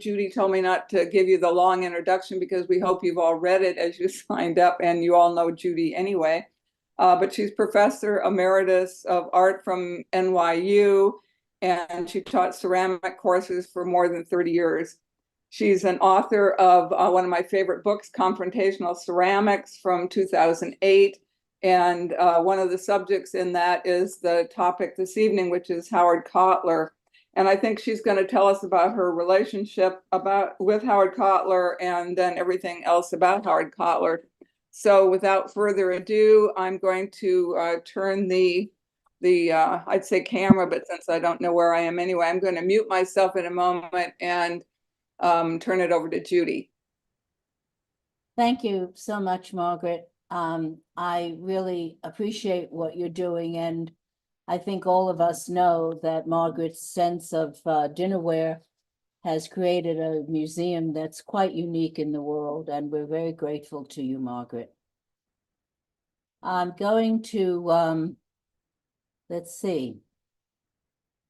Judy told me not to give you the long introduction because we hope you've all read it as you signed up, and you all know Judy anyway. But she's professor emeritus of art from NYU, and she taught ceramic courses for more than 30 years. She's an author of one of my favorite books, Confrontational Ceramics, from 2008. And one of the subjects in that is the topic this evening, which is Howard Kottler. And I think she's going to tell us about her relationship with Howard Kottler and then everything else about Howard Kottler. So without further ado, I'm going to turn the I'd say camera, but since I don't know where I am anyway, I'm going to mute myself in a moment and turn it over to Judy. Thank you so much, Margaret. I really appreciate what you're doing, and I think all of us know that Margaret's sense of dinnerware has created a museum that's quite unique in the world, and we're very grateful to you, Margaret. I'm going to, let's see,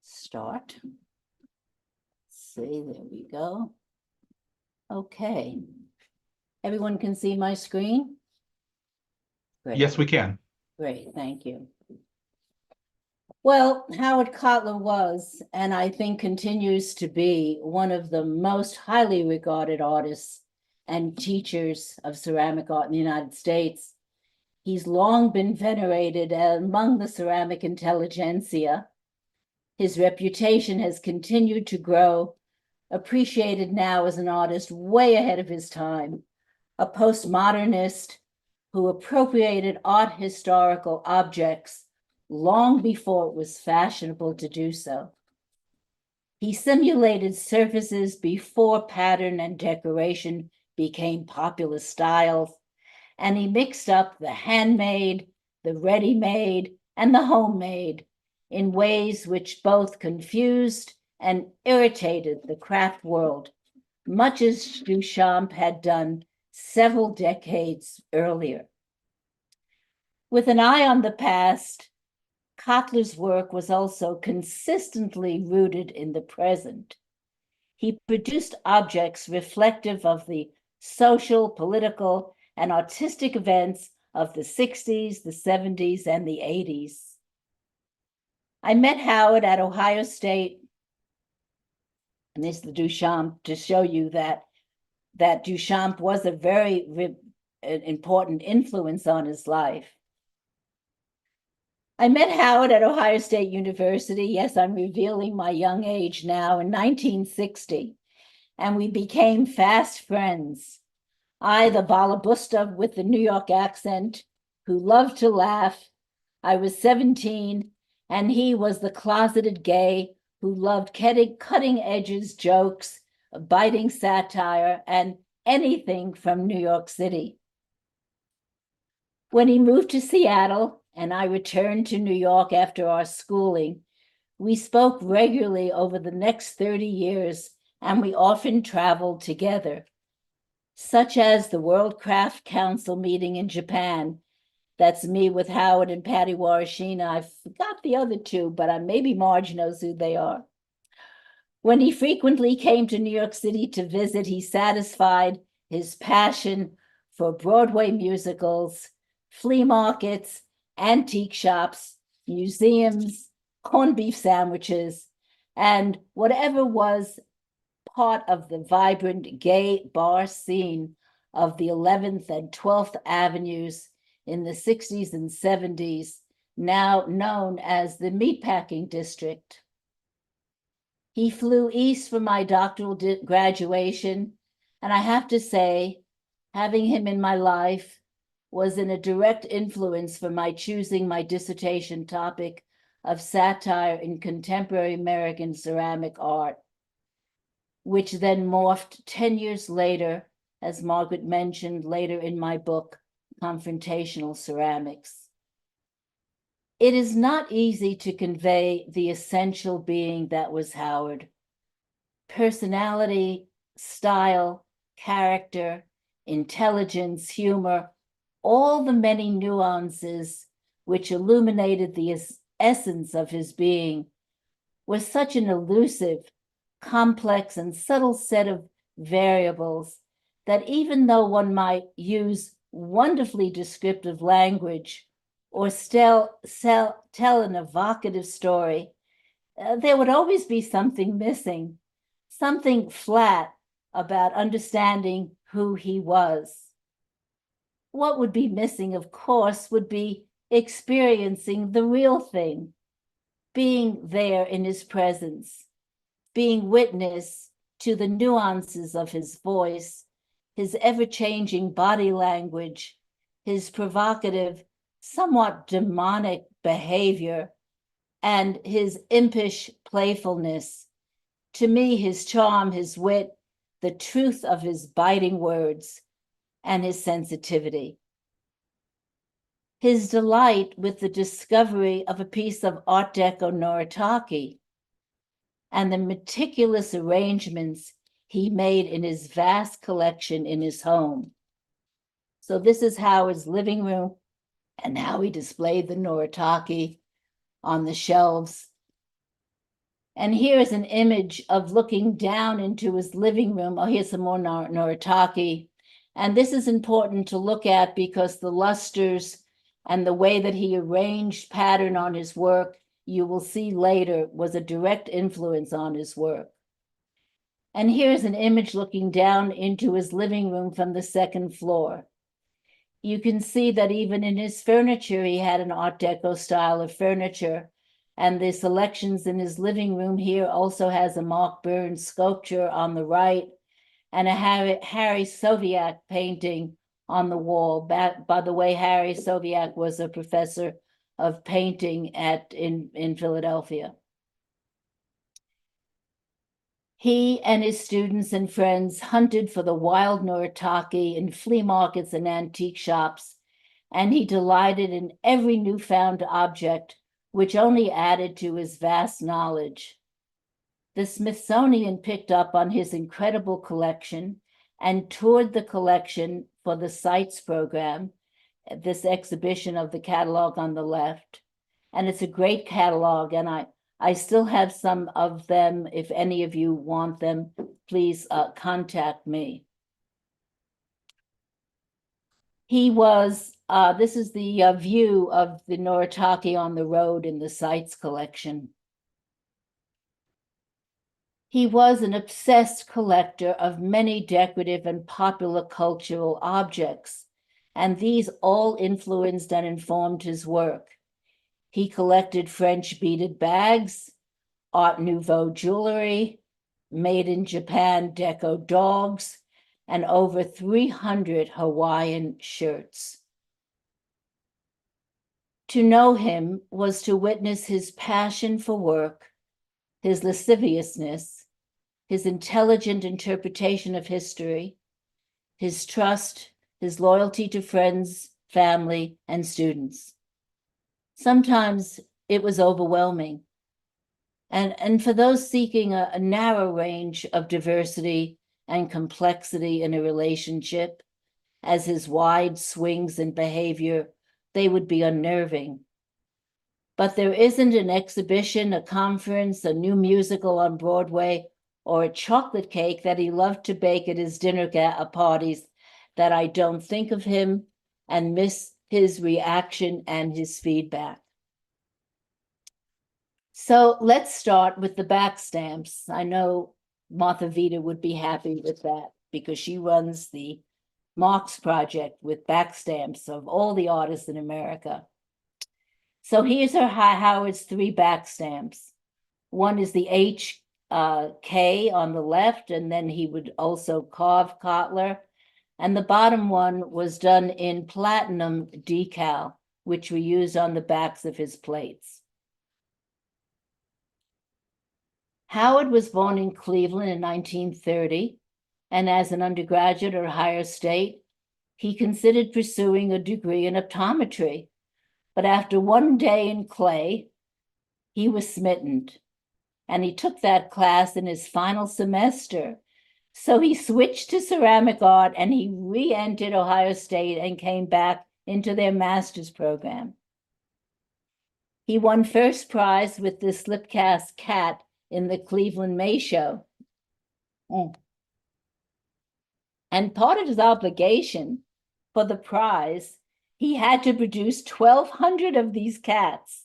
start. Let's see, there we go. Okay. Everyone can see my screen? Great. Yes, we can. Great, thank you. Well, Howard Kottler was, and I think continues to be, one of the most highly regarded artists and teachers of ceramic art in the United States. He's long been venerated among the ceramic intelligentsia. His reputation has continued to grow, appreciated now as an artist way ahead of his time, a postmodernist who appropriated art historical objects long before it was fashionable to do so. He simulated surfaces before pattern and decoration became popular styles, and he mixed up the handmade, the ready-made, and the homemade in ways which both confused and irritated the craft world, much as Duchamp had done several decades earlier. With an eye on the past, Kottler's work was also consistently rooted in the present. He produced objects reflective of the social, political, and artistic events of the 60s, the 70s, and the 80s. I met Howard at Ohio State, and this is the Duchamp to show you that Duchamp was a very important influence on his life. I met Howard at Ohio State University. Yes, I'm revealing my young age now, in 1960, and we became fast friends. I, the balabusta with the New York accent, who loved to laugh. I was 17, and he was the closeted gay who loved cutting edges, jokes, biting satire, and anything from New York City. When he moved to Seattle, and I returned to New York after our schooling, we spoke regularly over the next 30 years, and we often traveled together, such as the World Craft Council meeting in Japan. That's me with Howard and Patty Warashina. I forgot the other two, but maybe Marge knows who they are. When he frequently came to New York City to visit, he satisfied his passion for Broadway musicals, flea markets, antique shops, museums, corned beef sandwiches, and whatever was part of the vibrant gay bar scene of the 11th and 12th Avenues in the 60s and 70s, now known as the Meatpacking District. He flew east for my doctoral graduation, and I have to say, having him in my life was a direct influence for my choosing my dissertation topic of satire in contemporary American ceramic art, which then morphed 10 years later, as Margaret mentioned later in my book, Confrontational Ceramics. It is not easy to convey the essential being that was Howard. Personality, style, character, intelligence, humor, all the many nuances which illuminated the essence of his being was such an elusive, complex and subtle set of variables that even though one might use wonderfully descriptive language or tell an evocative story, there would always be something missing, something flat about understanding who he was. What would be missing, of course, would be experiencing the real thing, being there in his presence, being witness to the nuances of his voice, his ever-changing body language, his provocative, somewhat demonic behavior, and his impish playfulness. To me, his charm, his wit, the truth of his biting words, and his sensitivity. His delight with the discovery of a piece of Art Deco Noritake and the meticulous arrangements he made in his vast collection in his home. So this is Howard's living room and how he displayed the Noritake on the shelves. And here's an image of looking down into his living room. Oh, here's some more Noritake. And this is important to look at because the lusters and the way that he arranged pattern on his work, you will see later, was a direct influence on his work. And here's an image looking down into his living room from the second floor. You can see that even in his furniture, he had an Art Deco style of furniture. And the selections in his living room here also has a Mark Burns sculpture on the right and a Harry Soviak painting on the wall. By the way, Harry Soviak was a professor of painting in Philadelphia. He and his students and friends hunted for the wild Noritake in flea markets and antique shops, and he delighted in every newfound object, which only added to his vast knowledge. The Smithsonian picked up on his incredible collection and toured the collection for the Sites program, this exhibition of the catalog on the left. And it's a great catalog, and I still have some of them. If any of you want them, please contact me. He was, this is the view of the Noritake on the road in the Sites collection. He was an obsessed collector of many decorative and popular cultural objects, and these all influenced and informed his work. He collected French beaded bags, Art Nouveau jewelry, made in Japan deco dogs, and over 300 Hawaiian shirts. To know him was to witness his passion for work, his lasciviousness, his intelligent interpretation of history, his trust, his loyalty to friends, family, and students. Sometimes it was overwhelming. And for those seeking a narrow range of diversity and complexity in a relationship, as his wide swings in behavior, they would be unnerving. But there isn't an exhibition, a conference, a new musical on Broadway, or a chocolate cake that he loved to bake at his dinner parties that I don't think of him and miss his reaction and his feedback. So let's start with the back stamps. I know Martha Vita would be happy with that because she runs the Marx Project with back stamps of all the artists in America. So here's Howard's 3 back stamps. One is the K on the left, and then he would also carve Kottler. And the bottom one was done in platinum decal, which we used on the backs of his plates. Howard was born in Cleveland in 1930, and as an undergraduate at Ohio State, he considered pursuing a degree in optometry. But after one day in clay, he was smitten, and he took that class in his final semester. So he switched to ceramic art, and he re-entered Ohio State and came back into their master's program. He won first prize with the slipcast cat in the Cleveland May Show Mm. And part of his obligation for the prize, he had to produce 1,200 of these cats.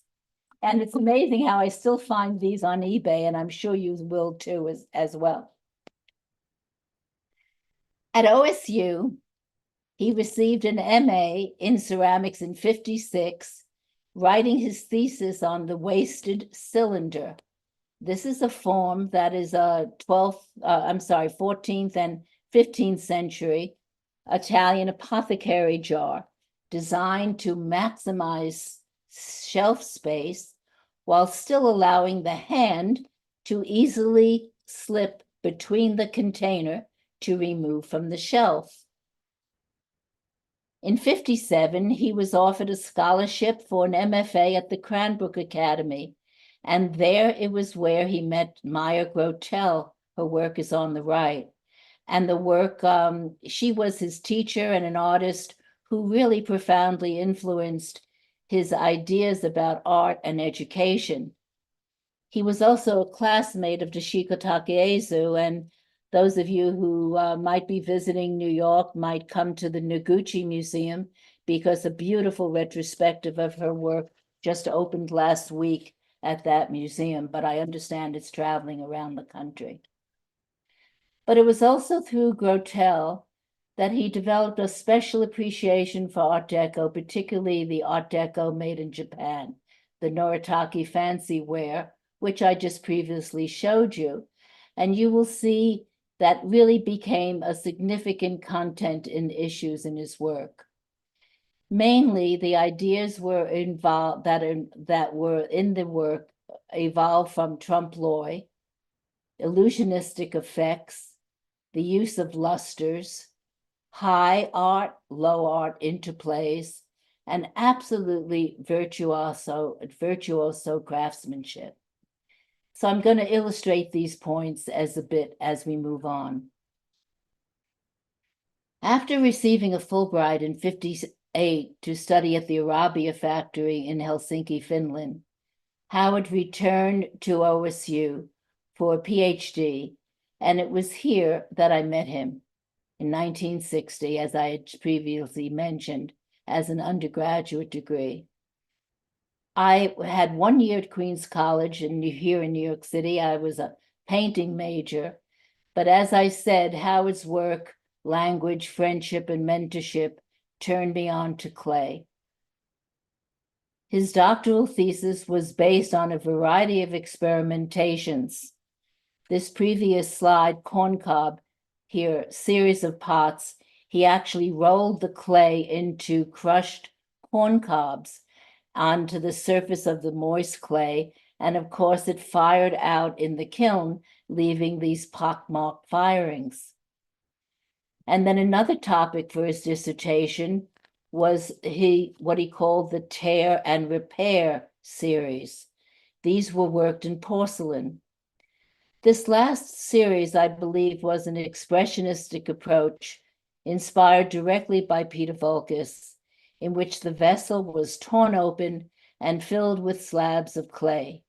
And it's amazing how I still find these on eBay, and I'm sure you will too as well. At OSU, he received an MA in ceramics in 56, writing his thesis on the wasted cylinder. This is a form that is a 14th and 15th century Italian apothecary jar designed to maximize shelf space while still allowing the hand to easily slip between the container to remove from the shelf. In 57, he was offered a scholarship for an MFA at the Cranbrook Academy, and there it was where he met Maya Grotel. Her work is on the right. And the work, she was his teacher and an artist who really profoundly influenced his ideas about art and education. He was also a classmate of Toshiko Takezu, and those of you who might be visiting New York might come to the Noguchi Museum because a beautiful retrospective of her work just opened last week at that museum, but I understand it's traveling around the country. But it was also through Grotel that he developed a special appreciation for Art Deco, particularly the Art Deco made in Japan, the Noritake fancy ware, which I just previously showed you. And you will see that really became a significant content in issues in his work. Mainly, the ideas were involved that were in the work evolved from trompe-l'oeil, illusionistic effects, the use of lusters, high art, low art interplays, and absolutely virtuoso craftsmanship. So I'm going to illustrate these points as we move on. After receiving a Fulbright in 58 to study at the Arabia factory in Helsinki, Finland, Howard returned to OSU for a PhD, and it was here that I met him in 1960, as I had previously mentioned, as an undergraduate degree. I had 1 year at Queens College here in New York City. I was a painting major, but as I said, Howard's work, language, friendship, and mentorship turned me on to clay. His doctoral thesis was based on a variety of experimentations. This previous slide, corncob, here, series of pots, he actually rolled the clay into crushed corn cobs onto the surface of the moist clay, and of course it fired out in the kiln, leaving these pockmarked firings. And then another topic for his dissertation was what he called the tear and repair series. These were worked in porcelain. This last series, I believe, was an expressionistic approach inspired directly by Peter Voulkos, in which the vessel was torn open and filled with slabs of clay.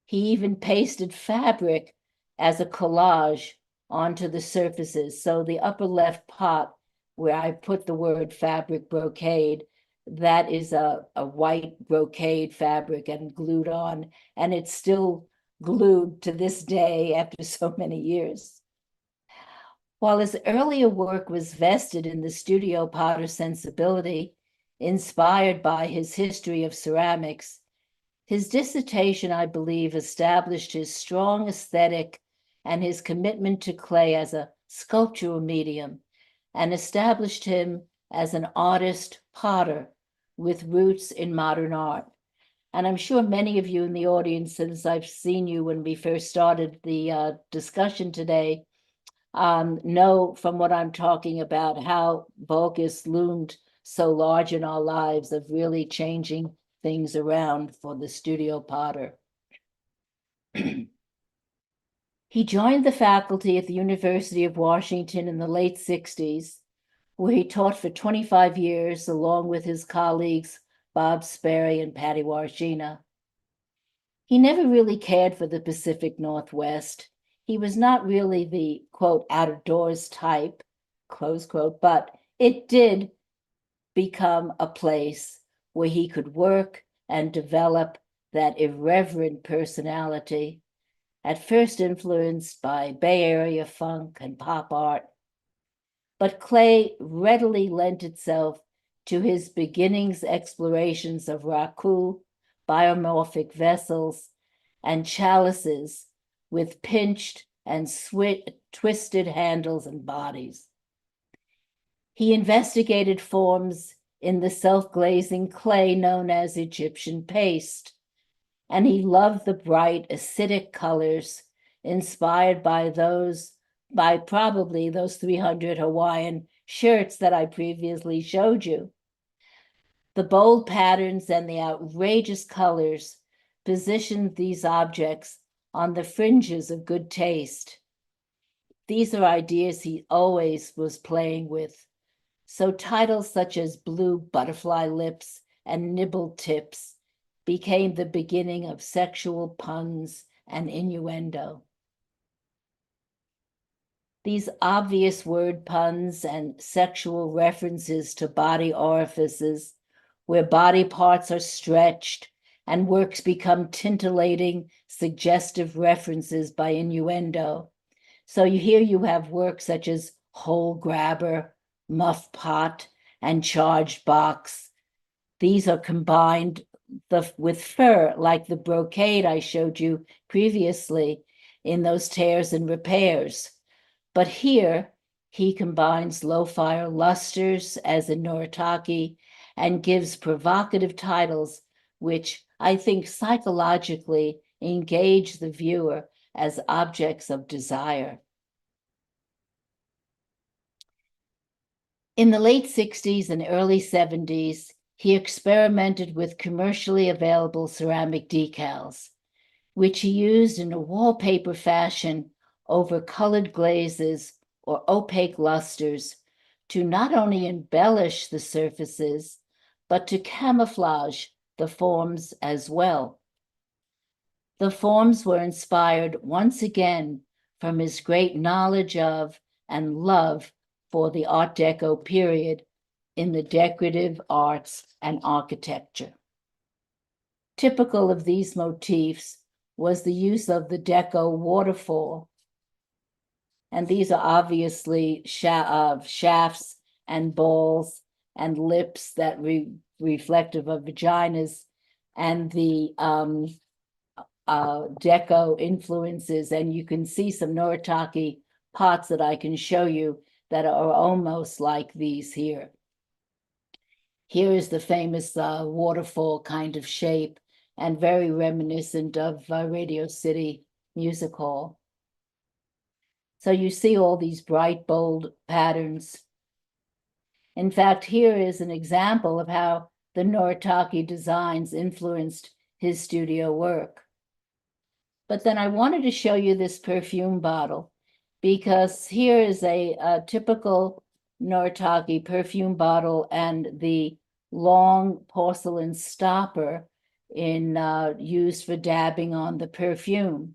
He even pasted fabric as a collage onto the surfaces. So the upper left pot, where I put the word fabric brocade, that is a white brocade fabric and glued on, and it's still glued to this day after so many years. While his earlier work was vested in the studio potter sensibility, inspired by his history of ceramics, his dissertation, I believe, established his strong aesthetic and his commitment to clay as a sculptural medium, and established him as an artist potter with roots in modern art. And I'm sure many of you in the audience, since I've seen you when we first started the discussion today, know from what I'm talking about how Voulkos loomed so large in our lives of really changing things around for the studio potter. He joined the faculty at the University of Washington in the late 60s, where he taught for 25 years along with his colleagues Bob Sperry and Patty Warshina. He never really cared for the Pacific Northwest. He was not really the, quote, out of doors type, close quote, but it did become a place where he could work and develop that irreverent personality, at first influenced by Bay Area funk and pop art. But clay readily lent itself to his beginnings explorations of raku, biomorphic vessels, and chalices with pinched and twisted handles and bodies. He investigated forms in the self-glazing clay known as Egyptian paste, and he loved the bright acidic colors inspired by probably those 300 Hawaiian shirts that I previously showed you. The bold patterns and the outrageous colors positioned these objects on the fringes of good taste. These are ideas he always was playing with. So titles such as Blue Butterfly Lips and Nibble Tips became the beginning of sexual puns and innuendo. These obvious word puns and sexual references to body orifices, where body parts are stretched and works become tintillating, suggestive references by innuendo. So here you have work such as Hole Grabber, Muff Pot, and Charged Box. These are combined with fur, like the brocade I showed you previously in those tears and repairs. But here he combines low-fire lusters as in Noritake and gives provocative titles which I think psychologically engage the viewer as objects of desire. In the late 60s and early 70s, he experimented with commercially available ceramic decals, which he used in a wallpaper fashion over colored glazes or opaque lusters to not only embellish the surfaces, but to camouflage the forms as well. The forms were inspired once again from his great knowledge of and love for the Art Deco period in the decorative arts and architecture. Typical of these motifs was the use of the Deco waterfall. And these are obviously shafts and balls and lips that reflective of vaginas, and the Deco influences. And you can see some Noritake pots that I can show you that are almost like these here. Here is the famous waterfall kind of shape and very reminiscent of Radio City Music Hall. So you see all these bright, bold patterns. In fact, here is an example of how the Noritake designs influenced his studio work. But then I wanted to show you this perfume bottle, because here is a typical Noritake perfume bottle and the long porcelain stopper used for dabbing on the perfume.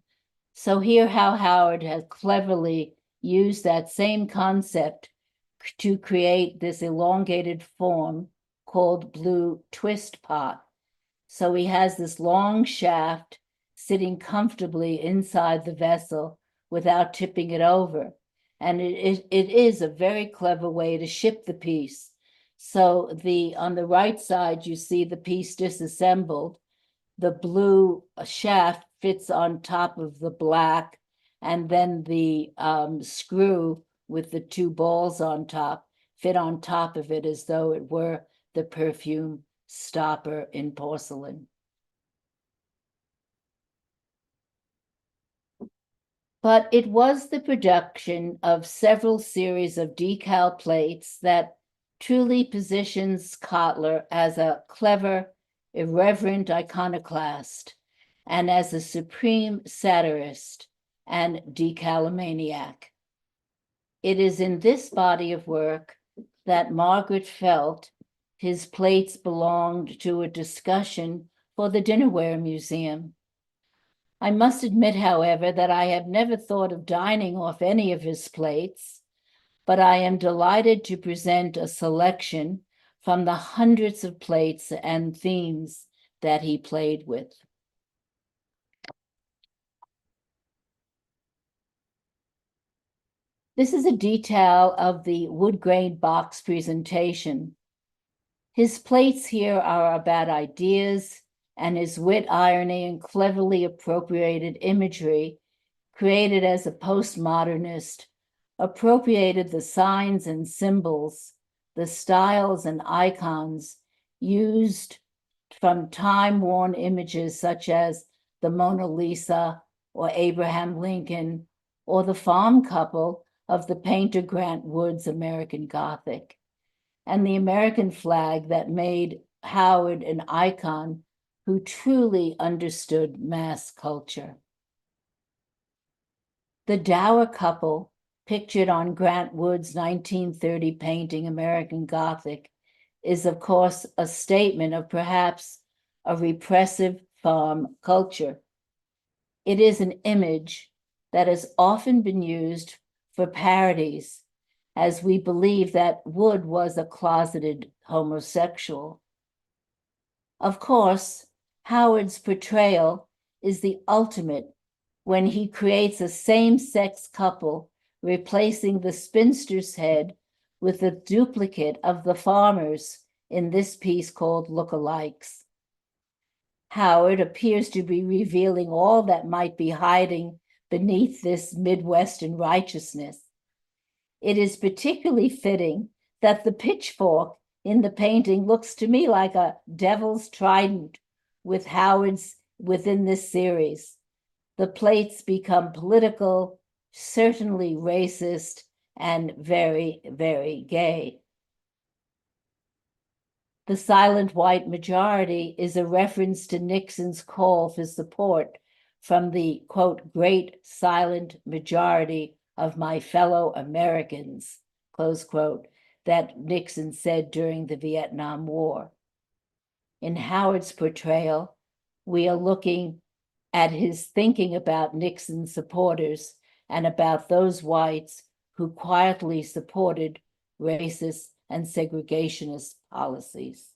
So here how Howard has cleverly used that same concept to create this elongated form called blue twist pot. So he has this long shaft sitting comfortably inside the vessel without tipping it over. And it is a very clever way to ship the piece. So on the right side, you see the piece disassembled. The blue shaft fits on top of the black, and then the screw with the two balls on top fit on top of it as though it were the perfume stopper in porcelain. But it was the production of several series of decal plates that truly positions Kottler as a clever, irreverent iconoclast and as a supreme satirist and decalomaniac. It is in this body of work that Margaret felt his plates belonged to a discussion for the Dinnerware Museum. I must admit, however, that I have never thought of dining off any of his plates, but I am delighted to present a selection from the hundreds of plates and themes that he played with. This is a detail of the wood grain box presentation. His plates here are about ideas, and his wit, irony, and cleverly appropriated imagery, created as a postmodernist, appropriated the signs and symbols, the styles and icons used from time-worn images such as the Mona Lisa or Abraham Lincoln or the farm couple of the painter Grant Wood's American Gothic, and the American flag that made Howard an icon who truly understood mass culture. The dour couple, pictured on Grant Wood's 1930 painting American Gothic, is of course a statement of perhaps a repressive farm culture. It is an image that has often been used for parodies, as we believe that Wood was a closeted homosexual. Of course, Howard's portrayal is the ultimate when he creates a same-sex couple, replacing the spinster's head with a duplicate of the farmer's in this piece called Lookalikes. Howard appears to be revealing all that might be hiding beneath this Midwestern righteousness. It is particularly fitting that the pitchfork in the painting looks to me like a devil's trident with Howard's within this series. The plates become political, certainly racist, and very, very gay. The silent white majority is a reference to Nixon's call for support from the, quote, great silent majority of my fellow Americans, close quote, that Nixon said during the Vietnam War. In Howard's portrayal, we are looking at his thinking about Nixon's supporters and about those whites who quietly supported racist and segregationist policies.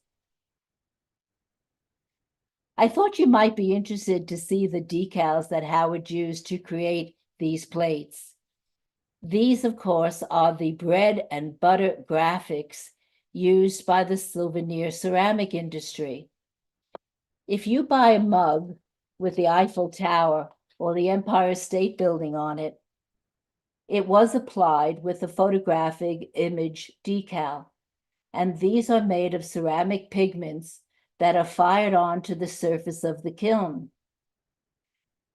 I thought you might be interested to see the decals that Howard used to create these plates. These, of course, are the bread and butter graphics used by the souvenir ceramic industry. If you buy a mug with the Eiffel Tower or the Empire State Building on it, it was applied with a photographic image decal, and these are made of ceramic pigments that are fired onto the surface of the kiln.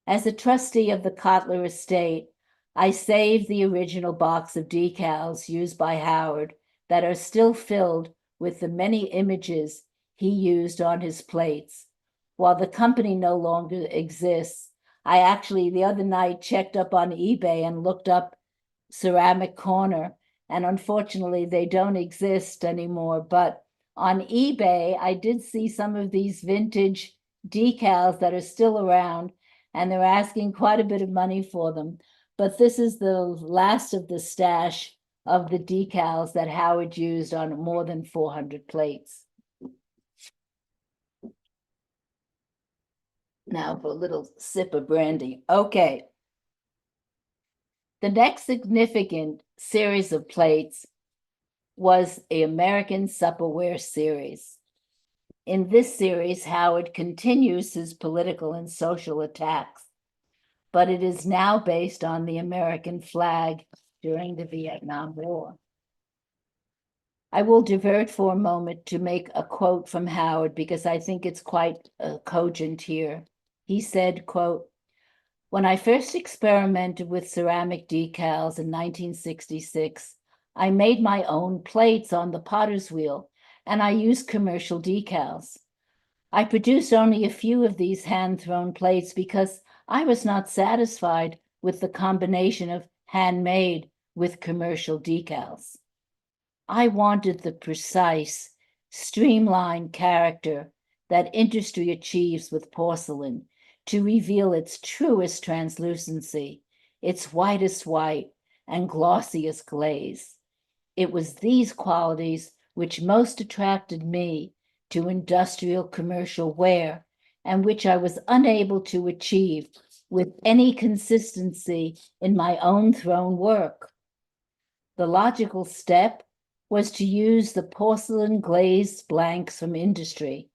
As a trustee of the Kottler estate, I saved the original box of decals used by Howard that are still filled with the many images he used on his plates. While the company no longer exists, I actually the other night checked up on eBay and looked up Ceramic Corner, and unfortunately they don't exist anymore. But on eBay, I did see some of these vintage decals that are still around, and they're asking quite a bit of money for them. But this is the last of the stash of the decals that Howard used on more than 400 plates. Now for a little sip of brandy. Okay. The next significant series of plates was the American Supperware series. In this series, Howard continues his political and social attacks, but it is now based on the American flag during the Vietnam War. I will divert for a moment to make a quote from Howard because I think it's quite cogent here. He said, quote, "When I first experimented with ceramic decals in 1966, I made my own plates on the potter's wheel, and I used commercial decals. I produced only a few of these hand-thrown plates because I was not satisfied with the combination of handmade with commercial decals. I wanted the precise, streamlined character that industry achieves with porcelain, to reveal its truest translucency, its whitest white and glossiest glaze. It was these qualities which most attracted me to industrial commercial wear, and which I was unable to achieve with any consistency in my own thrown work. The logical step was to use the porcelain glazed blanks from industry.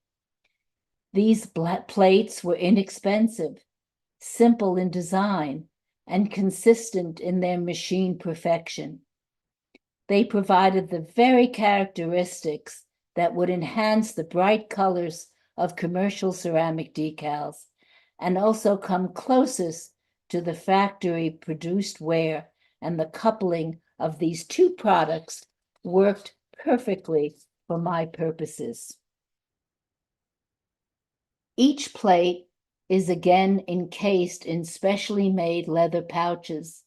These plates were inexpensive, simple in design, and consistent in their machine perfection. They provided the very characteristics that would enhance the bright colors of commercial ceramic decals, and also come closest to the factory-produced ware, and the coupling of these two products worked perfectly for my purposes. Each plate is again encased in specially made leather pouches,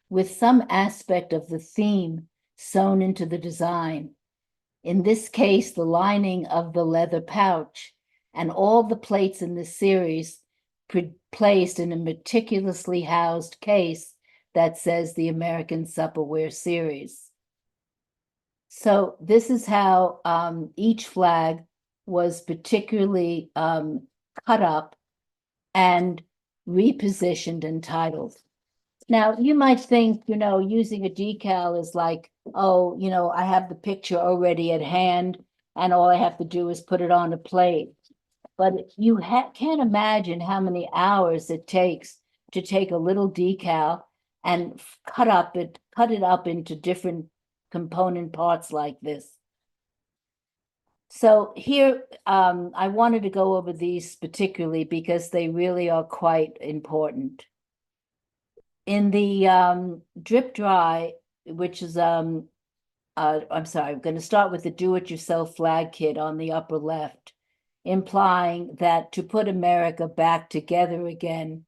with some aspect of the theme sewn into the design. In this case, the lining of the leather pouch, and all the plates in the series placed in a meticulously housed case that says the American Supperware series. So this is how each flag was particularly cut up and repositioned and titled. Now, you might think, using a decal is like, oh, I have the picture already at hand and all I have to do is put it on a plate. But you can't imagine how many hours it takes to take a little decal and cut it up into different component parts like this. So here, I wanted to go over these particularly because they really are quite important. In the drip dry, which is, I'm sorry, I'm going to start with the do-it-yourself flag kit on the upper left, implying that to put America back together again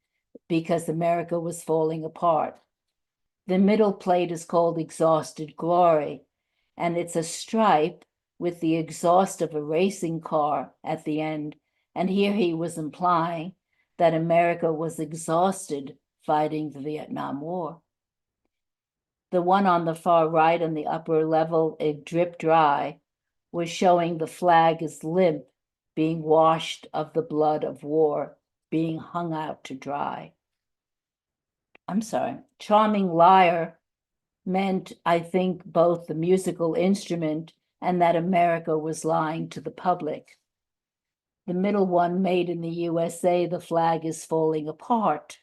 because America was falling apart. The middle plate is called Exhausted Glory, and it's a stripe with the exhaust of a racing car at the end. And here he was implying that America was exhausted fighting the Vietnam War. The one on the far right on the upper level, a drip dry, was showing the flag is limp, being washed of the blood of war, being hung out to dry. I'm sorry, Charming Liar meant, I think, both the musical instrument and that America was lying to the public. The middle one, Made in the USA, the flag is falling apart.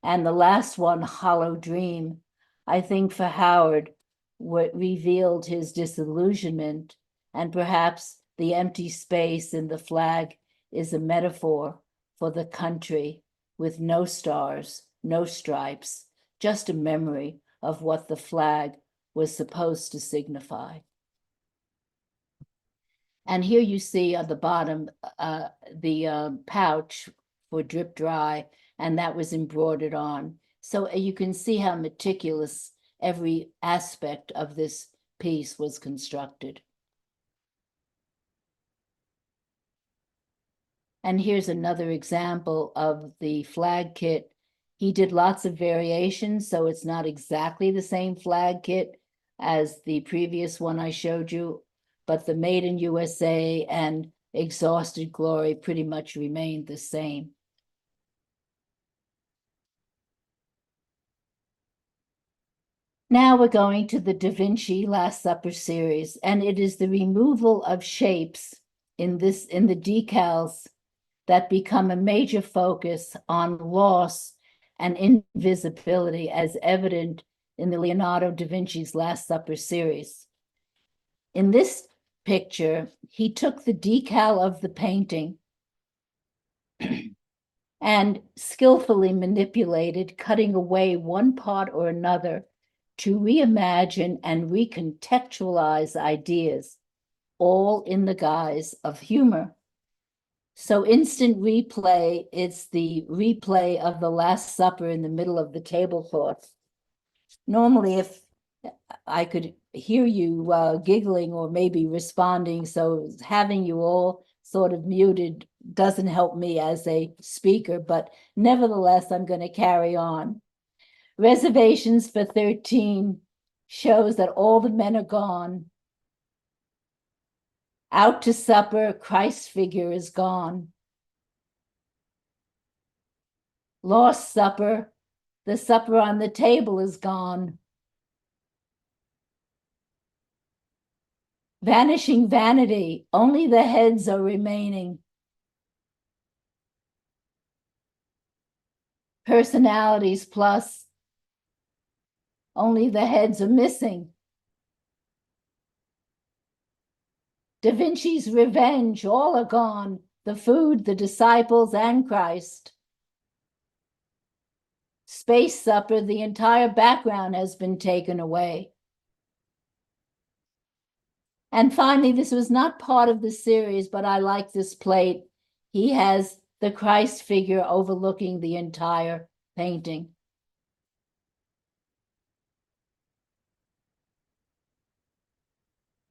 And the last one, Hollow Dream, I think for Howard, what revealed his disillusionment, and perhaps the empty space in the flag is a metaphor for the country with no stars, no stripes, just a memory of what the flag was supposed to signify. And here you see at the bottom the pouch for drip dry, and that was embroidered on. So you can see how meticulous every aspect of this piece was constructed. And here's another example of the flag kit. He did lots of variations, so it's not exactly the same flag kit as the previous one I showed you, but the Made in USA and Exhausted Glory pretty much remained the same. Now we're going to the Da Vinci Last Supper series, and it is the removal of shapes in the decals that become a major focus on loss and invisibility, as evident in the Leonardo da Vinci's Last Supper series. In this picture, he took the decal of the painting and skillfully manipulated, cutting away one part or another to reimagine and recontextualize ideas, all in the guise of humor. So instant replay, it's the replay of the Last Supper in the middle of the tablecloth. Normally, if I could hear you giggling or maybe responding, so having you all sort of muted doesn't help me as a speaker, but nevertheless, I'm going to carry on. Reservations for 13 shows that all the men are gone. Out to supper, Christ's figure is gone. Lost supper, the supper on the table is gone. Vanishing vanity, only the heads are remaining. Personalities plus, only the heads are missing. Da Vinci's revenge, all are gone. The food, the disciples, and Christ. Space supper, the entire background has been taken away. And finally, this was not part of the series, but I like this plate. He has the Christ figure overlooking the entire painting.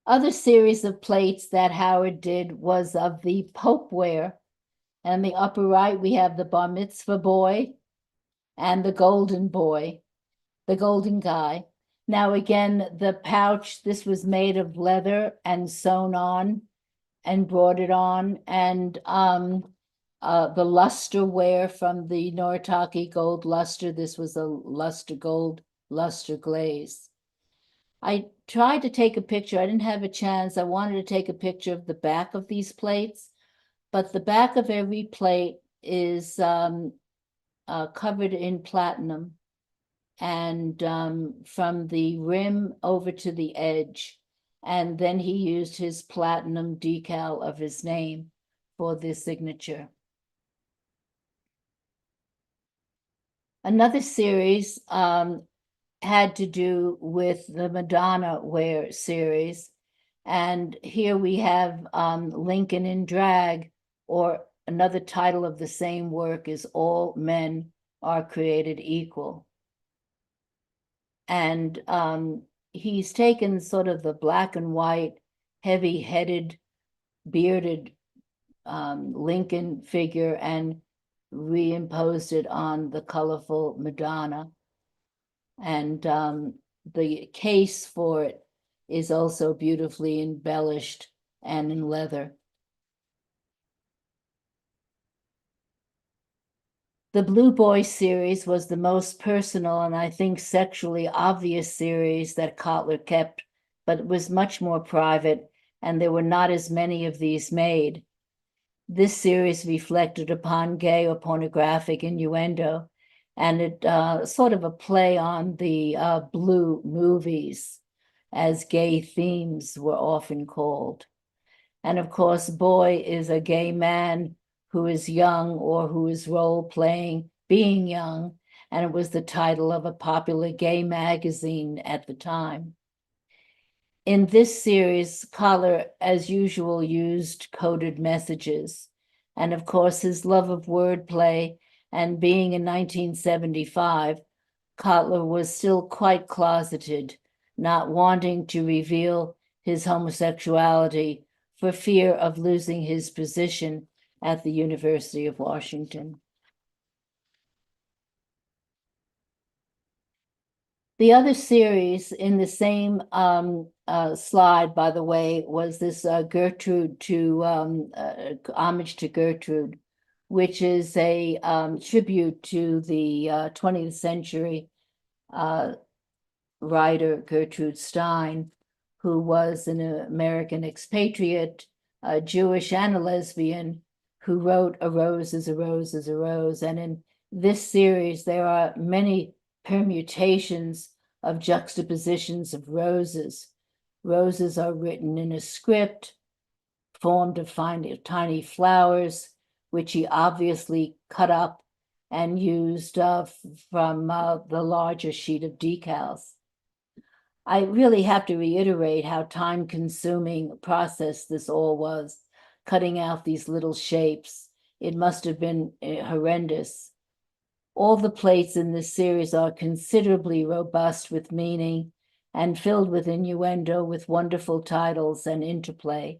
Other series of plates that Howard did was of the Popeware. And the upper right, we have the Bar Mitzvah boy and the golden boy, the golden guy. Now, again, the pouch, this was made of leather and sewn on and broidered on. And the lusterware from the Noritake gold luster, this was a luster gold luster glaze. I tried to take a picture. I didn't have a chance. I wanted to take a picture of the back of these plates, but the back of every plate is covered in platinum, and from the rim over to the edge. And then he used his platinum decal of his name for the signature. Another series had to do with the Madonna Ware series. And here we have Lincoln in Drag, or another title of the same work is All Men Are Created Equal. And he's taken sort of the black and white, heavy-headed, bearded Lincoln figure and reimposed it on the colorful Madonna. And the case for it is also beautifully embellished and in leather. The Blue Boy series was the most personal and I think sexually obvious series that Kottler kept, but it was much more private, and there were not as many of these made. This series reflected upon gay or pornographic innuendo, and it sort of a play on the blue movies, as gay themes were often called. And of course, boy is a gay man who is young or who is role-playing being young, and it was the title of a popular gay magazine at the time. In this series, Kottler, as usual, used coded messages. And of course, his love of wordplay, and being in 1975, Kottler was still quite closeted, not wanting to reveal his homosexuality for fear of losing his position at the University of Washington. The other series in the same slide, by the way, was this Gertrude to homage to Gertrude, which is a tribute to the 20th century writer Gertrude Stein, who was an American expatriate, Jewish and a lesbian, who wrote A Rose is a Rose is a Rose. And in this series, there are many permutations of juxtapositions of roses. Roses are written in a script formed of tiny flowers, which he obviously cut up and used from the larger sheet of decals. I really have to reiterate how time-consuming process this all was, cutting out these little shapes. It must have been horrendous. All the plates in this series are considerably robust with meaning and filled with innuendo, with wonderful titles and interplay.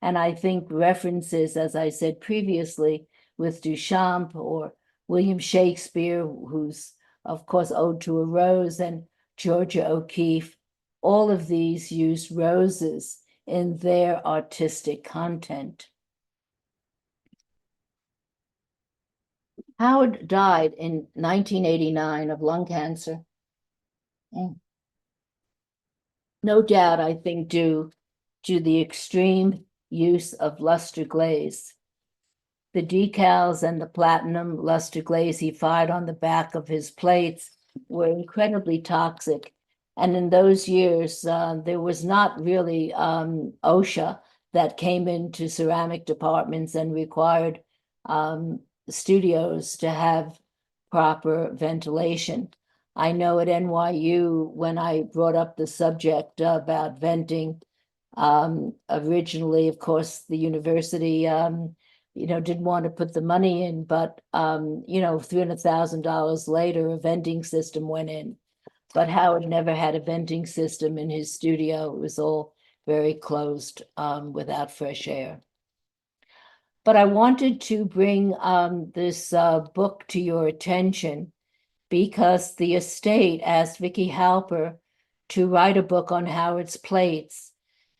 And I think references, as I said previously, with Duchamp or William Shakespeare, who's of course Ode to a Rose, and Georgia O'Keeffe, all of these used roses in their artistic content. Howard died in 1989 of lung cancer. No doubt, I think, due to the extreme use of luster glaze. The decals and the platinum luster glaze he fired on the back of his plates were incredibly toxic. And in those years, there was not really OSHA that came into ceramic departments and required studios to have proper ventilation. I know at NYU, when I brought up the subject about venting, originally, of course, the university didn't want to put the money in, but $300,000 later, a venting system went in. But Howard never had a venting system in his studio. It was all very closed, without fresh air. But I wanted to bring this book to your attention because the estate asked Vicki Halper to write a book on Howard's plates.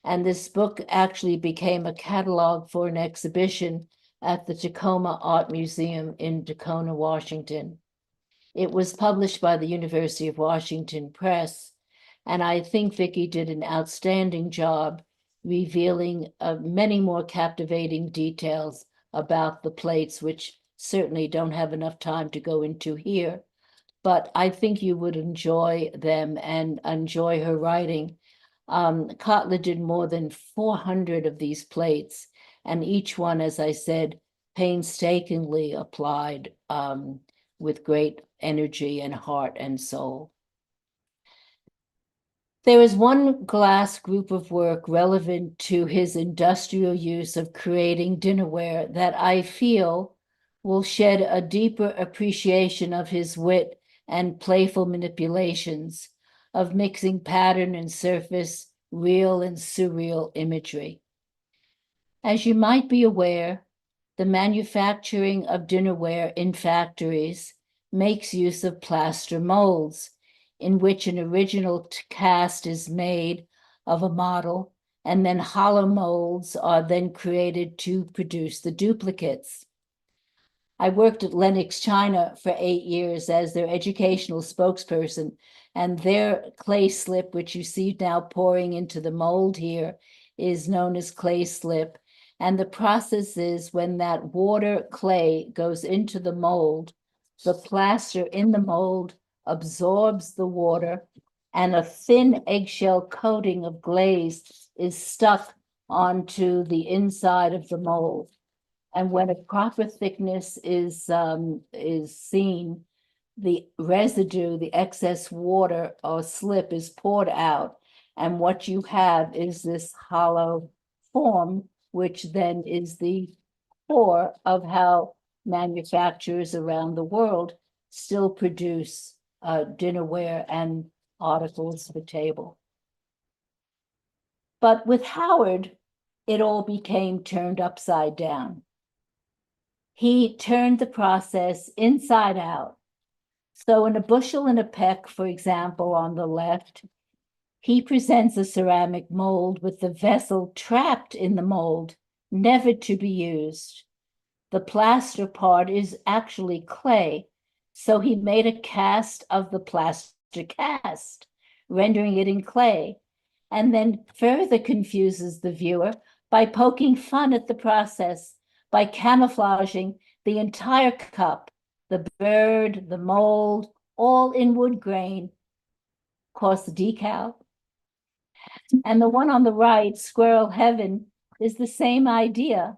And this book actually became a catalog for an exhibition at the Tacoma Art Museum in Tacoma, Washington. It was published by the University of Washington Press, and I think Vicki did an outstanding job revealing many more captivating details about the plates, which certainly don't have enough time to go into here. But I think you would enjoy them and enjoy her writing. Kottler did more than 400 of these plates, and each one, as I said, painstakingly applied with great energy and heart and soul. There is one glass group of work relevant to his industrial use of creating dinnerware that I feel will shed a deeper appreciation of his wit and playful manipulations of mixing pattern and surface, real and surreal imagery. As you might be aware, the manufacturing of dinnerware in factories makes use of plaster molds, in which an original cast is made of a model, and then hollow molds are then created to produce the duplicates. I worked at Lenox China for 8 years as their educational spokesperson, and their clay slip, which you see now pouring into the mold here, is known as clay slip. And the process is when that water clay goes into the mold, the plaster in the mold absorbs the water, and a thin eggshell coating of glaze is stuck onto the inside of the mold. And when a proper thickness is seen, the residue, the excess water or slip is poured out. And what you have is this hollow form, which then is the core of how manufacturers around the world still produce dinnerware and articles for table. But with Howard, it all became turned upside down. He turned the process inside out. So in A Bushel and a Peck, for example, on the left, he presents a ceramic mold with the vessel trapped in the mold, never to be used. The plaster part is actually clay, so he made a cast of the plaster cast, rendering it in clay, and then further confuses the viewer by poking fun at the process, by camouflaging the entire cup, the bird, the mold, all in wood grain, of course, the decal. And the one on the right, Squirrel Heaven, is the same idea.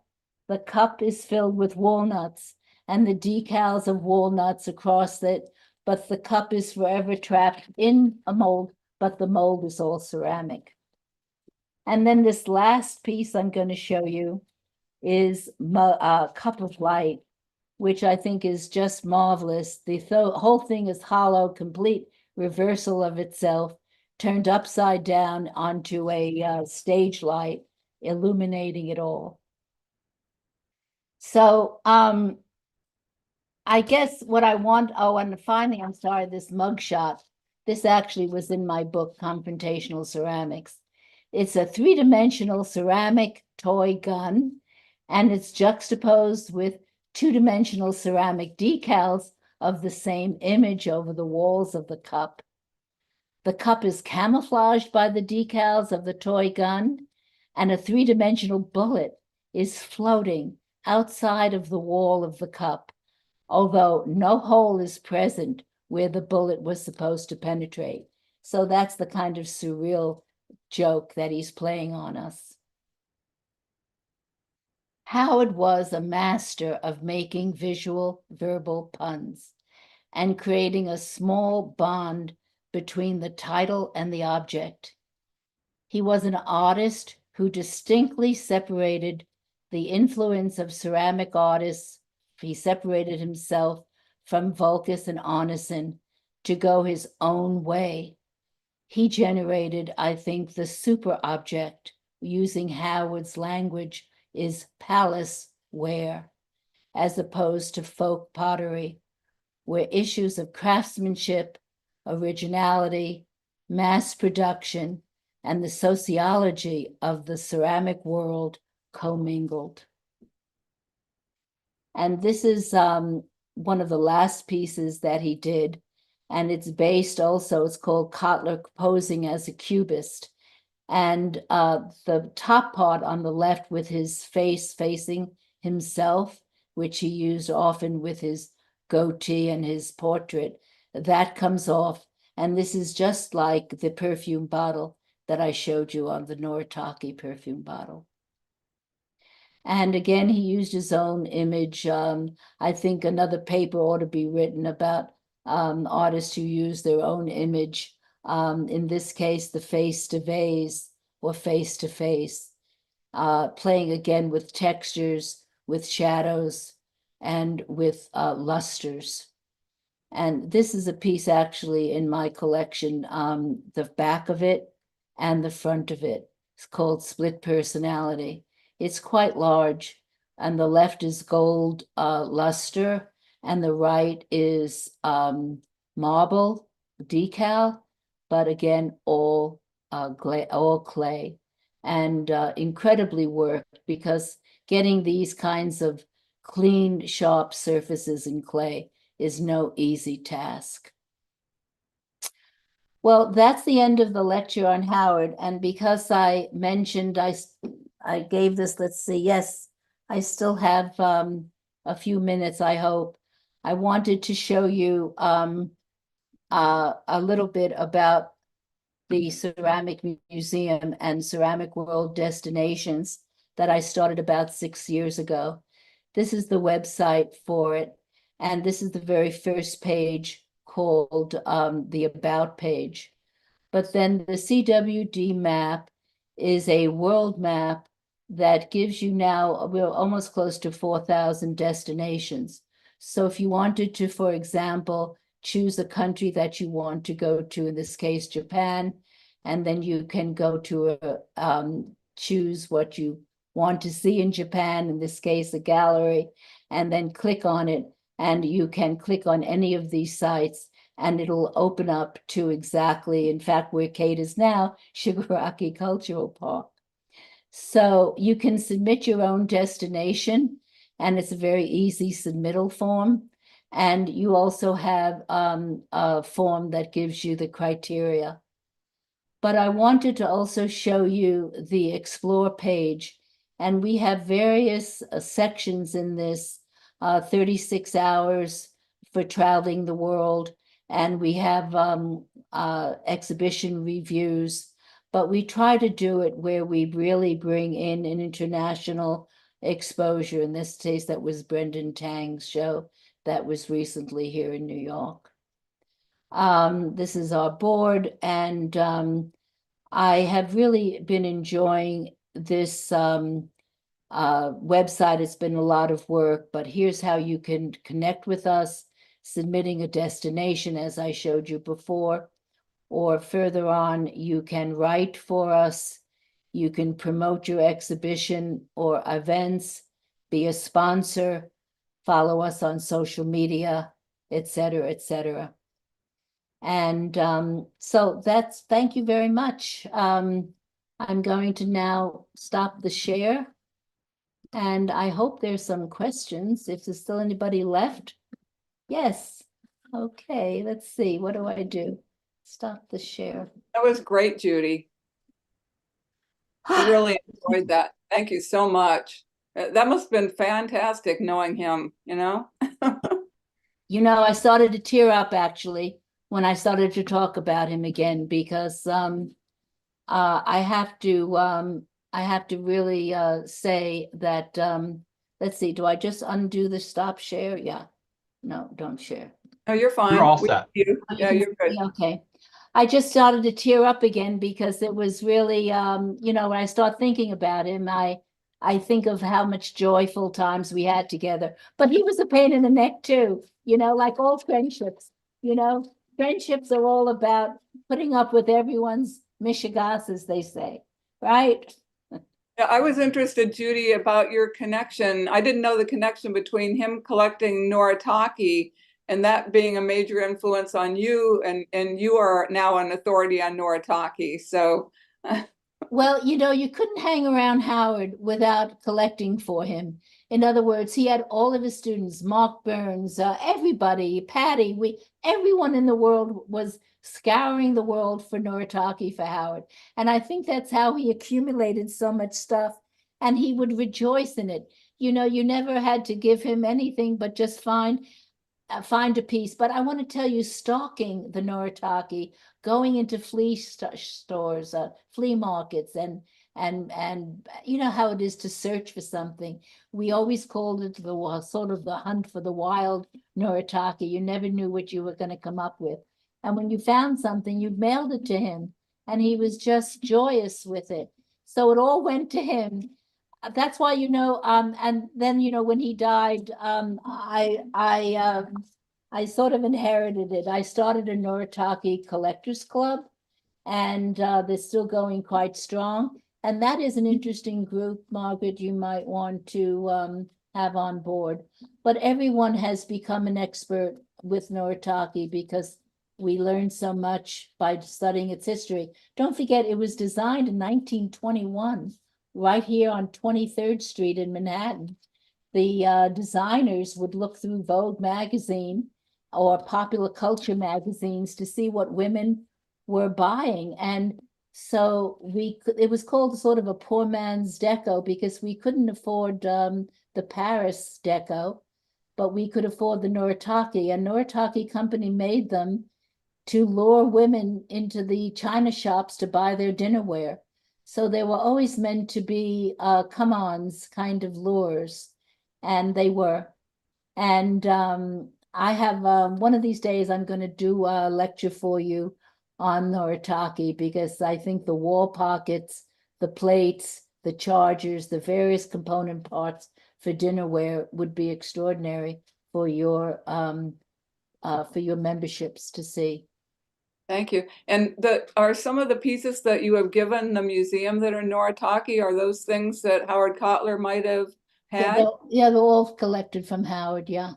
The cup is filled with walnuts and the decals of walnuts across it, but the cup is forever trapped in a mold, but the mold is all ceramic. And then this last piece I'm going to show you is Cup of Light, which I think is just marvelous. The whole thing is hollow, complete reversal of itself, turned upside down onto a stage light. illuminating it all. So I guess what I want, oh, and finally, I'm sorry, this mugshot. This actually was in my book, Confrontational Ceramics. It's a three-dimensional ceramic toy gun, and it's juxtaposed with two-dimensional ceramic decals of the same image over the walls of the cup. The cup is camouflaged by the decals of the toy gun, and a three-dimensional bullet is floating outside of the wall of the cup, although no hole is present where the bullet was supposed to penetrate. So that's the kind of surreal joke that he's playing on us. Howard was a master of making visual verbal puns and creating a small bond between the title and the object. He was an artist who distinctly separated the influence of ceramic artists. He separated himself from Vulcus and Arneson to go his own way. He generated, I think, the super object, using Howard's language, is palace ware, as opposed to folk pottery, where issues of craftsmanship, originality, mass production, and the sociology of the ceramic world commingled. And this is one of the last pieces that he did. And it's based also, it's called Kottler Posing as a Cubist. And the top part on the left with his face facing himself, which he used often with his goatee and his portrait, that comes off. And this is just like the perfume bottle that I showed you on the Noritake perfume bottle. And again, he used his own image. I think another paper ought to be written about artists who use their own image. In this case, the face to vase or face to face, playing again with textures, with shadows, and with lusters. And this is a piece actually in my collection, the back of it and the front of it. It's called Split Personality. It's quite large, and the left is gold luster, and the right is marble decal, but again, all clay, and incredibly worked, because getting these kinds of clean, sharp surfaces in clay is no easy task. Well, that's the end of the lecture on Howard, and because I mentioned I gave this, let's see, yes, I still have a few minutes, I hope. I wanted to show you a little bit about the Ceramic Museum and Ceramic World Destinations that I started about 6 years ago. This is the website for it, and this is the very first page called the About page. But then the CWD map is a world map that gives you now, we're almost close to 4,000 destinations. So if you wanted to, for example, choose a country that you want to go to, in this case, Japan, and then you can go to choose what you want to see in Japan, in this case, a gallery, and then click on it. And you can click on any of these sites and it'll open up to exactly, in fact, where Kate is now, Shigaraki Cultural Park. So you can submit your own destination, and it's a very easy submittal form. And you also have a form that gives you the criteria. But I wanted to also show you the Explore page. And we have various sections in this, 36 hours for traveling the world. And we have exhibition reviews, but we try to do it where we really bring in an international exposure. In this case, that was Brendan Tang's show that was recently here in New York. This is our board, and I have really been enjoying this website. It's been a lot of work, but here's how you can connect with us: submitting a destination, as I showed you before, or further on, you can write for us You can promote your exhibition or events, be a sponsor, follow us on social media, et cetera, et cetera. And so thank you very much. I'm going to now stop the share. And I hope there's some questions, if there's still anybody left. Yes. Okay, let's see. What do I do? Stop the share. That was great, Judy. I really enjoyed that. Thank you so much. That must have been fantastic knowing him, you know? You know, I started to tear up actually when I started to talk about him again, because I have to really say that let's see, do I just undo the stop share? Yeah. No, don't share. Oh, you're fine. You're all set. Yeah, you're good. Okay. I just started to tear up again because it was really, you know, when I start thinking about him, I think of how much joyful times we had together. But he was a pain in the neck too, you know, like all friendships, you know, friendships are all about putting up with everyone's mishigas, as they say, right? Yeah, I was interested, Judy, about your connection. I didn't know the connection between him collecting Noritake and that being a major influence on you, and you are now an authority on Noritake. So Well, you know, you couldn't hang around Howard without collecting for him. In other words, he had all of his students, Mark Burns, everybody, Patty, everyone in the world was scouring the world for Noritake for Howard. And I think that's how he accumulated so much stuff, and he would rejoice in it. You know, you never had to give him anything but just find a piece. But I want to tell you, stalking the Noritake, going into flea stores, flea markets, and you know how it is to search for something. We always called it the sort of the hunt for the wild Noritake. You never knew what you were going to come up with. And when you found something, you mailed it to him, and he was just joyous with it. So it all went to him. That's why, you know, and then, you know, when he died, I sort of inherited it. I started a Noritake collectors club, and they're still going quite strong. And that is an interesting group, Margaret, you might want to have on board. But everyone has become an expert with Noritake because we learned so much by studying its history. Don't forget, it was designed in 1921, right here on 23rd Street in Manhattan. The designers would look through Vogue magazine or popular culture magazines to see what women were buying. And so it was called sort of a poor man's deco because we couldn't afford the Paris deco, but we could afford the Noritake. And Noritake company made them to lure women into the china shops to buy their dinnerware. So they were always meant to be come-ons kind of lures, and they were. And I have one of these days I'm going to do a lecture for you on Noritake, because I think the wall pockets, the plates, the chargers, the various component parts for dinnerware would be extraordinary for your memberships to see. thank you. And are some of the pieces that you have given the museum that are Noritake, are those things that Howard Kottler might have had? Yeah, they're all collected from Howard, yeah.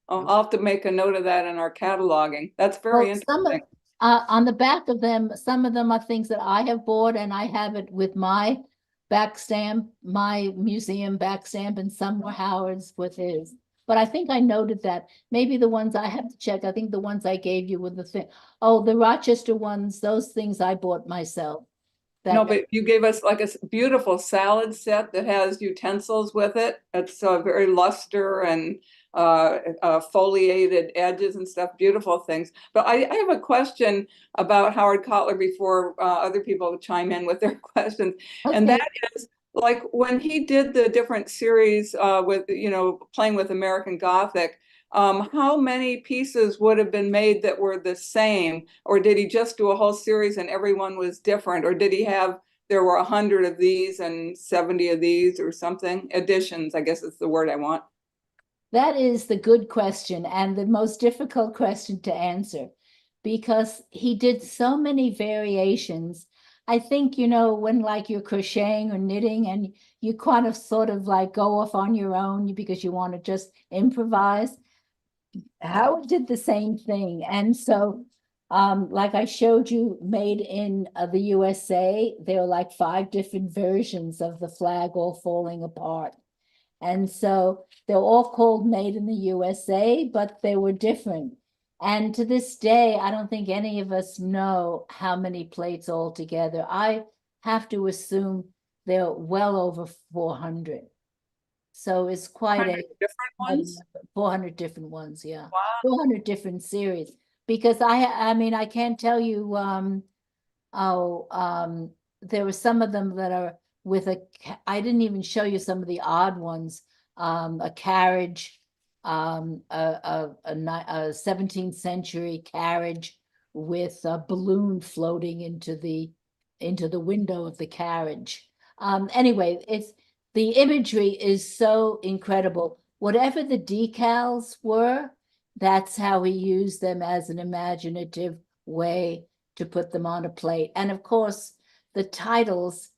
I'll have to make a note of that in our cataloging. That's very interesting. On the back of them, some of them are things that I have bought, and I have it with my back stamp, my museum back stamp, and some were Howard's with his. But I think I noted that. Maybe the ones I have to check, I think the ones I gave you were the thing. Oh, the Rochester ones, those things I bought myself. No, but you gave us like a beautiful salad set that has utensils with it. It's very luster and foliated edges and stuff, beautiful things. But I have a question about Howard Kottler before other people chime in with their questions. Okay. And that is, like, when he did the different series with, you know, playing with American Gothic, how many pieces would have been made that were the same? Or did he just do a whole series and everyone was different? Or did he have, there were 100 of these and 70 of these or something? Editions, I guess is the word I want. That is the good question and the most difficult question to answer, because he did so many variations. I think, you know, when like you're crocheting or knitting and you kind of sort of like go off on your own because you want to just improvise. Howard did the same thing. And so, like I showed you, made in the USA, there are like 5 different versions of the flag all falling apart. And so they're all called Made in the USA, but they were different. And to this day, I don't think any of us know how many plates altogether. I have to assume they're well over 400. So it's quite a Different ones? 400 different ones, yeah. Wow. 400 different series. Because I mean, I can't tell you, there were some of them that are with I didn't even show you some of the odd ones. A carriage, a 17th century carriage with a balloon floating into the window of the carriage. Anyway, the imagery is so incredible. Whatever the decals were, that's how he used them as an imaginative way to put them on a plate. And of course, the titles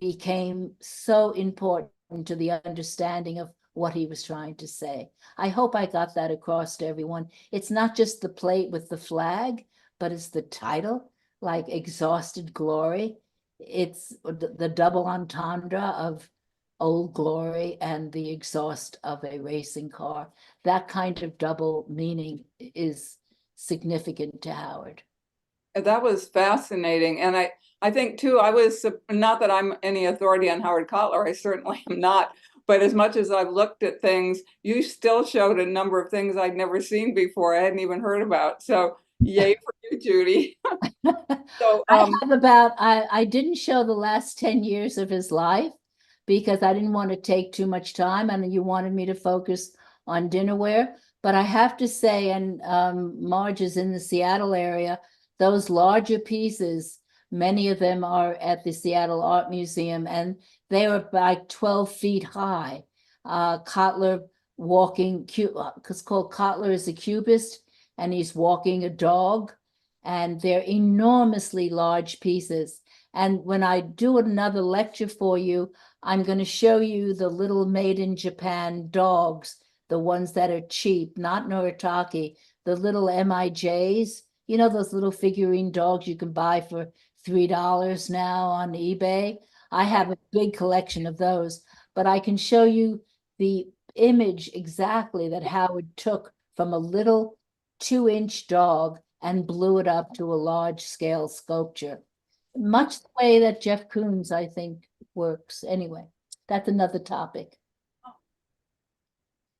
became so important to the understanding of what he was trying to say. I hope I got that across to everyone. It's not just the plate with the flag, but it's the title, like Exhausted Glory. It's the double entendre of Old Glory and the exhaust of a racing car. That kind of double meaning is significant to Howard. That was fascinating. And I think too, I was, not that I'm any authority on Howard Kottler, I certainly am not, but as much as I've looked at things, you still showed a number of things I'd never seen before, I hadn't even heard about. So yay for you, Judy. So I didn't show the last 10 years of his life because I didn't want to take too much time and you wanted me to focus on dinnerware. But I have to say, and Marge is in the Seattle area, those larger pieces, many of them are at the Seattle Art Museum, and they were like 12 feet high. Kottler walking, because called Kottler is a cubist, and he's walking a dog, and they're enormously large pieces. And when I do another lecture for you, I'm going to show you the little made in Japan dogs, the ones that are cheap, not Noritake, the little MIJs. You know, those little figurine dogs you can buy for $3 now on eBay. I have a big collection of those, but I can show you the image exactly that Howard took from a little 2-inch dog and blew it up to a large scale sculpture. Much the way that Jeff Koons, I think, works. Anyway, that's another topic.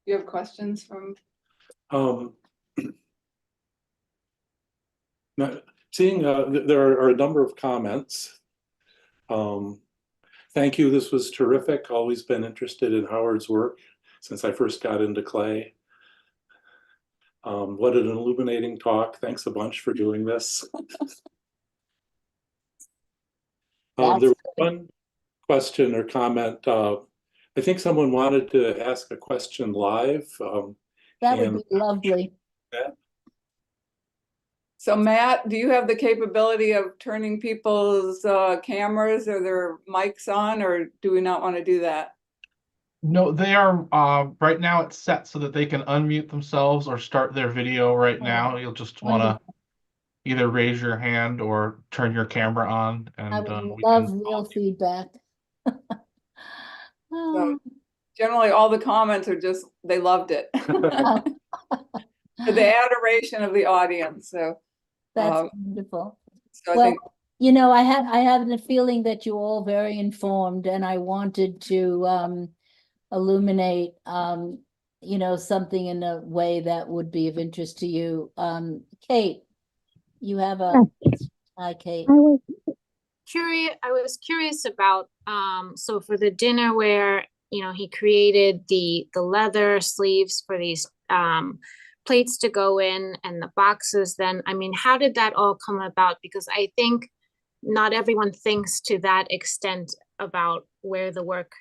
you have questions from? Seeing there are a number of comments. Thank you. This was terrific. Always been interested in Howard's work since I first got into clay. What an illuminating talk. Thanks a bunch for doing this. There was one question or comment. I think someone wanted to ask a question live. That would be lovely. So Matt, do you have the capability of turning people's cameras or their mics on, or do we not want to do that? No, they are right now it's set so that they can unmute themselves or start their video right now. You'll just want to either raise your hand or turn your camera on, and I would love real feedback. So generally all the comments are just, they loved it. The adoration of the audience. So that's wonderful. So well, I think, you know, I have the feeling that you're all very informed, and I wanted to illuminate you know, something in a way that would be of interest to you. Kate, you have a hi, Kate. I was curious about so for the dinnerware, you know, he created the leather sleeves for these plates to go in and the boxes. Then, I mean, how did that all come about? Because I think not everyone thinks to that extent about where the work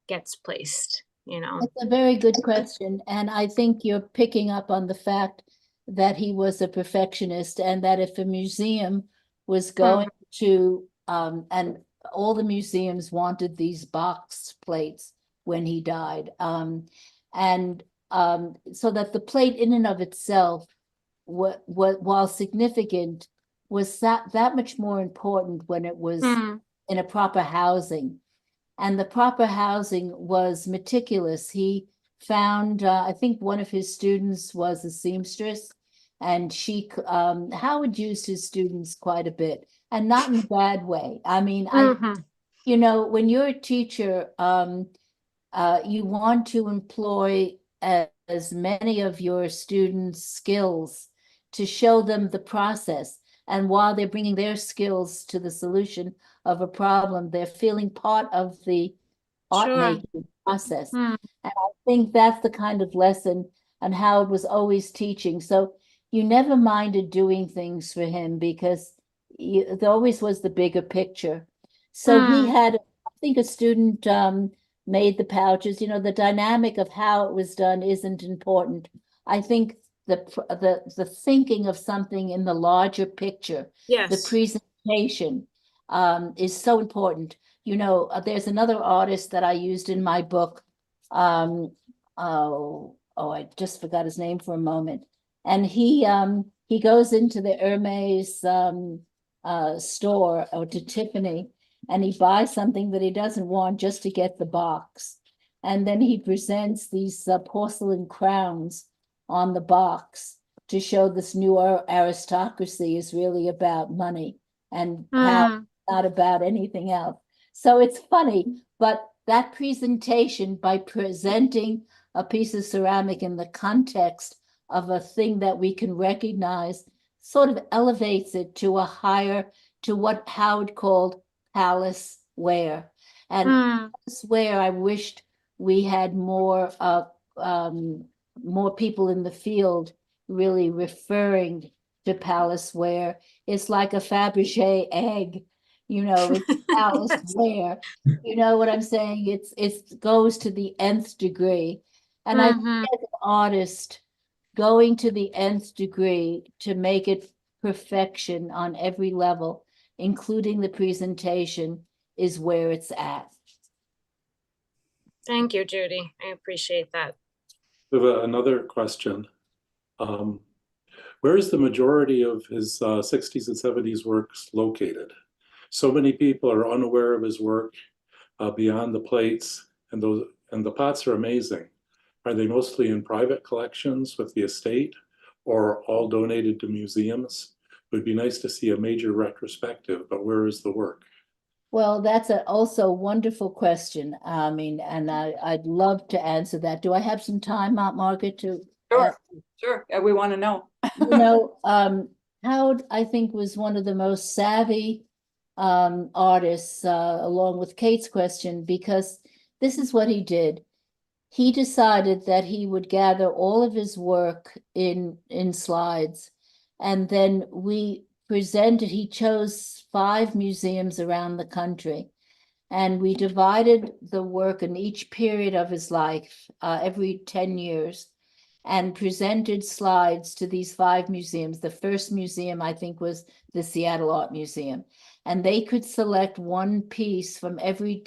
gets placed, you know. It's a very good question, and I think you're picking up on the fact that he was a perfectionist, and that if a museum was going to and all the museums wanted these box plates when he died. So that the plate in and of itself, while significant, was that much more important when it was in a proper housing. And the proper housing was meticulous. He found, I think one of his students was a seamstress, and Howard used his students quite a bit, and not in a bad way. I mean, you know, when you're a teacher, you want to employ as many of your students' skills to show them the process. And while they're bringing their skills to the solution of a problem, they're feeling part of the art-making process. And I think that's the kind of lesson and Howard was always teaching. So you never minded doing things for him because there always was the bigger picture. So he had, I think, a student made the pouches. You know, the dynamic of how it was done isn't important. I think the thinking of something in the larger picture, the presentation, is so important. You know, there's another artist that I used in my book. I just forgot his name for a moment. And he goes into the Hermes store, or to Tiffany, and he buys something that he doesn't want just to get the box. And then he presents these porcelain crowns on the box to show this new aristocracy is really about money and power, not about anything else. So it's funny, but that presentation, by presenting a piece of ceramic in the context of a thing that we can recognize, sort of elevates it to a higher, to what Howard called palace ware. And palace ware, I wished we had more people in the field really referring to palace ware. It's like a Fabergé egg, you know, it's palace ware. You know what I'm saying? It goes to the nth degree. And I think as an artist, going to the nth degree to make it perfection on every level, including the presentation, is where it's at. Thank you, Judy. I appreciate that. We have another question. Where is the majority of his 60s and 70s works located? So many people are unaware of his work beyond the plates, and the pots are amazing. Are they mostly in private collections with the estate, or all donated to museums? It would be nice to see a major retrospective, but where is the work? Well, that's also a wonderful question. I mean, and I'd love to answer that. Do I have some time, Aunt Margaret, to? Sure. Yeah, we want to know. You know, Howard, I think, was one of the most savvy artists, along with Kate's question, because this is what he did. He decided that he would gather all of his work in slides, and then he chose 5 museums around the country, and we divided the work in each period of his life, every 10 years, and presented slides to these 5 museums. The first museum, I think, was the Seattle Art Museum, and they could select one piece from every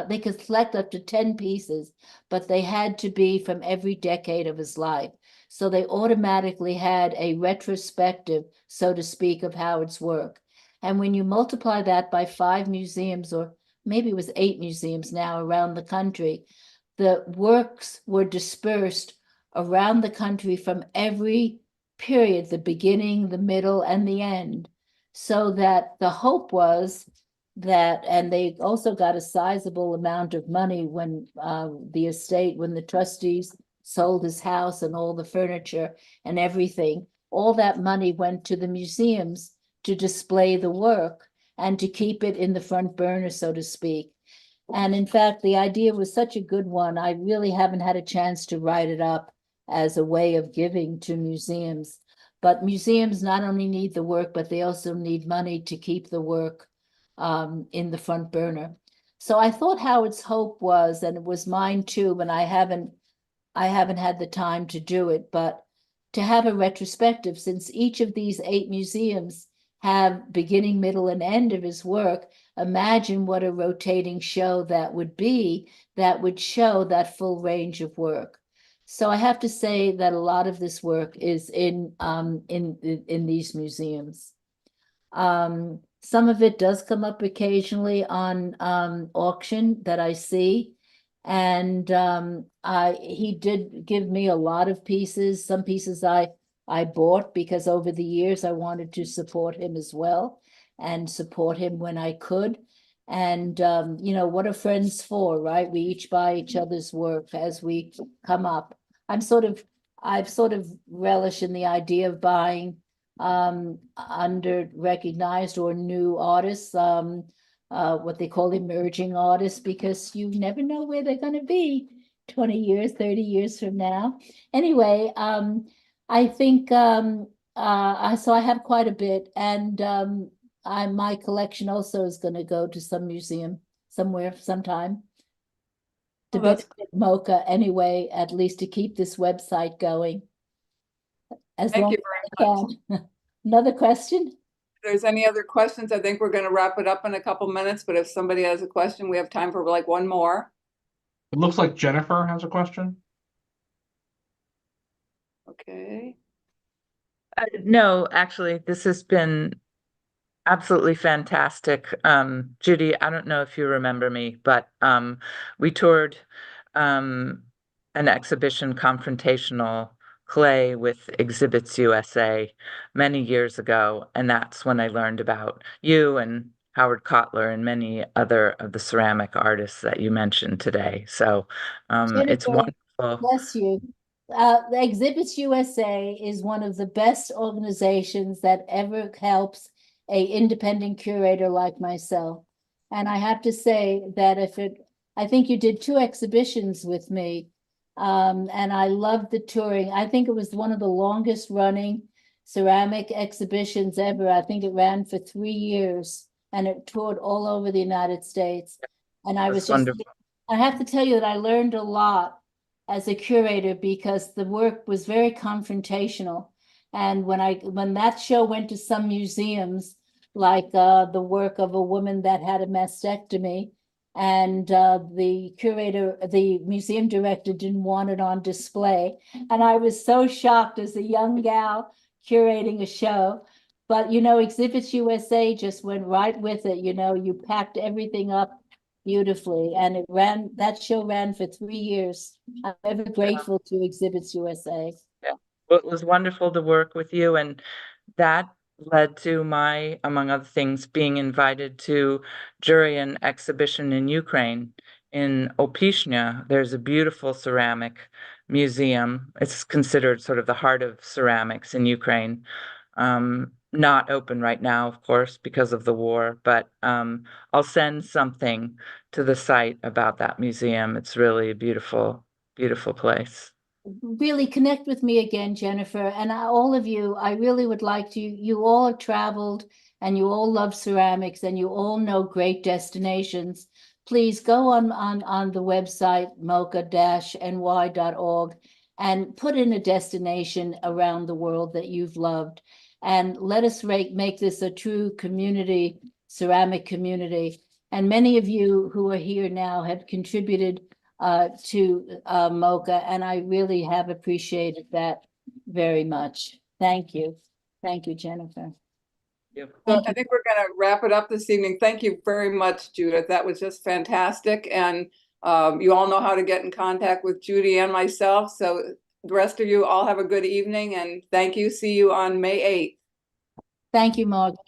they could select up to 10 pieces, but they had to be from every decade of his life. So they automatically had a retrospective, so to speak, of Howard's work. And when you multiply that by 5 museums, or maybe it was 8 museums now around the country, the works were dispersed around the country from every period, the beginning, the middle, and the end. So that the hope was that, and they also got a sizable amount of money when when the trustees sold his house and all the furniture and everything. All that money went to the museums to display the work and to keep it in the front burner, so to speak. And in fact, the idea was such a good one. I really haven't had a chance to write it up as a way of giving to museums. But museums not only need the work, but they also need money to keep the work in the front burner. So I thought Howard's hope was, and it was mine too, and I haven't had the time to do it, but to have a retrospective, since each of these 8 museums have beginning, middle, and end of his work, imagine what a rotating show that would be, that would show that full range of work. So I have to say that a lot of this work is in these museums. Some of it does come up occasionally on auction that I see. And he did give me a lot of pieces. Some pieces I bought because over the years I wanted to support him as well and support him when I could. And you know, what are friends for, right? We each buy each other's work as we come up. I've sort of relish in the idea of buying under recognized or new artists, what they call emerging artists, because you never know where they're going to be 20 years, 30 years from now. Anyway, I think so I have quite a bit, and my collection also is going to go to some museum somewhere sometime to benefit MoCA anyway, at least to keep this website going as Thank long you as very I much. can. Another question? If there's any other questions, I think we're going to wrap it up in a couple minutes, but if somebody has a question, we have time for like one more. It looks like Jennifer has a question. Okay. No, actually, this has been absolutely fantastic. Judy, I don't know if you remember me, but we toured an exhibition, Confrontational Clay, with Exhibits USA many years ago, and that's when I learned about you and Howard Kottler and many other of the ceramic artists that you mentioned today. So it's Jennifer, wonderful. bless you. The Exhibits USA is one of the best organizations that ever helps a independent curator like myself. And I have to say that I think you did 2 exhibitions with me, and I loved the touring. I think it was one of the longest running ceramic exhibitions ever. I think it ran for 3 years and it toured all over the United States. And I was That's just, wonderful. I have to tell you that I learned a lot as a curator because the work was very confrontational. And when that show went to some museums, like the work of a woman that had a mastectomy, and the museum director didn't want it on display. And I was so shocked as a young gal curating a show. But, you know, Exhibits USA just went right with it. You know, you packed everything up beautifully, and that show ran for 3 years. I'm ever grateful to Exhibits USA. Yeah. Well, it was wonderful to work with you, and that led to my, among other things, being invited to jury an exhibition in Ukraine, in Opishnya. There's a beautiful ceramic museum. It's considered sort of the heart of ceramics in Ukraine. Not open right now, of course, because of the war, but I'll send something to the site about that museum. It's really a beautiful, beautiful place. Really connect with me again, Jennifer, and all of you. I really would like to. You all have traveled and you all love ceramics and you all know great destinations. Please go on the website moca-ny.org and put in a destination around the world that you've loved, and let us make this a true community, ceramic community. And many of you who are here now have contributed to MoCA, and I really have appreciated that very much. Thank you. Thank you, Jennifer. Yep. So Thank I you. think we're going to wrap it up this evening. Thank you very much, Judith. That was just fantastic. And you all know how to get in contact with Judy and myself. So the rest of you all have a good evening, and thank you. See you on May 8th. Thank you, Margaret.